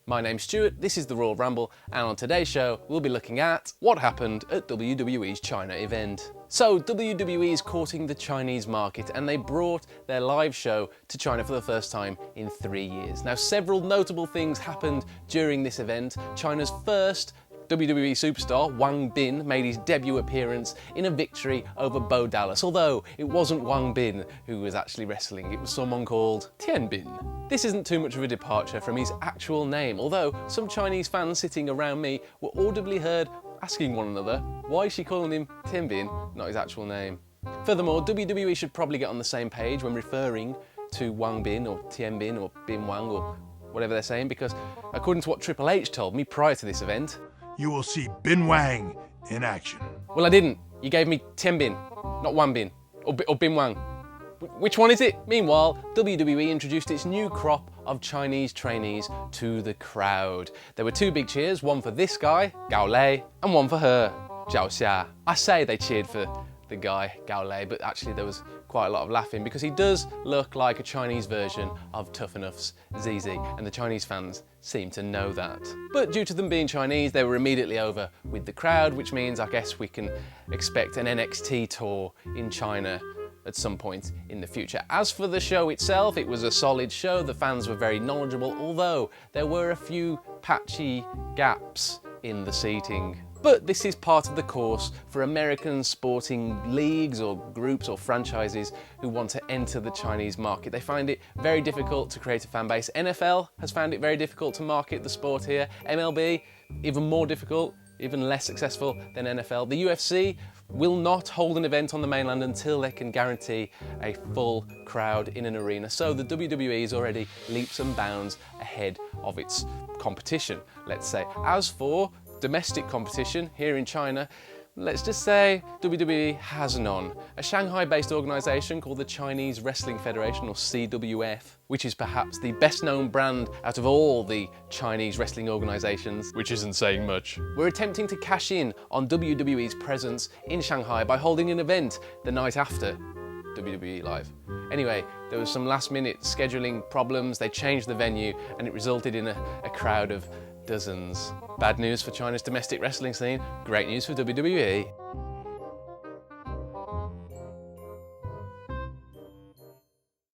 My name's Stuart, this is the Royal Ramble, and on today's show we'll be looking at what happened at WWE's China event. So WWE is courting the Chinese market and they brought their live show to China for the first time in 3 years. Now several notable things happened during this event. China's first WWE superstar, Wang Bin, made his debut appearance in a victory over Bo Dallas, although it wasn't Wang Bin who was actually wrestling, it was someone called Tian Bin. This isn't too much of a departure from his actual name, although some Chinese fans sitting around me were audibly heard asking one another, why is she calling him Tian Bin, not his actual name? Furthermore, WWE should probably get on the same page when referring to Wang Bin or Tian Bin or Bin Wang or whatever they're saying, because according to what Triple H told me prior to this event, you will see Bin Wang in action. Well, I didn't. You gave me Tian Bin, not Wang Bin, or Bin Wang. Which one is it? Meanwhile, WWE introduced its new crop of Chinese trainees to the crowd. There were two big cheers, one for this guy, Gao Lei, and one for her, Zhao Xia. I say they cheered for the guy, Gao Lei, but actually there was quite a lot of laughing because he does look like a Chinese version of Tough Enough's ZZ, and the Chinese fans seem to know that. But due to them being Chinese, they were immediately over with the crowd, which means I guess we can expect an NXT tour in China at some point in the future. As for the show itself, it was a solid show. The fans were very knowledgeable, although there were a few patchy gaps in the seating. But this is part of the course for American sporting leagues or groups or franchises who want to enter the Chinese market. They find it very difficult to create a fan base. NFL has found it very difficult to market the sport here. MLB, even more difficult, even less successful than NFL. The UFC will not hold an event on the mainland until they can guarantee a full crowd in an arena. So the WWE is already leaps and bounds ahead of its competition, let's say. As for domestic competition here in China, let's just say WWE has none. A Shanghai-based organisation called the Chinese Wrestling Federation, or CWF, which is perhaps the best known brand out of all the Chinese wrestling organisations, which isn't saying much. We're attempting to cash in on WWE's presence in Shanghai by holding an event the night after WWE Live. Anyway, there was some last minute scheduling problems, they changed the venue and it resulted in a crowd of dozens. Bad news for China's domestic wrestling scene, great news for WWE.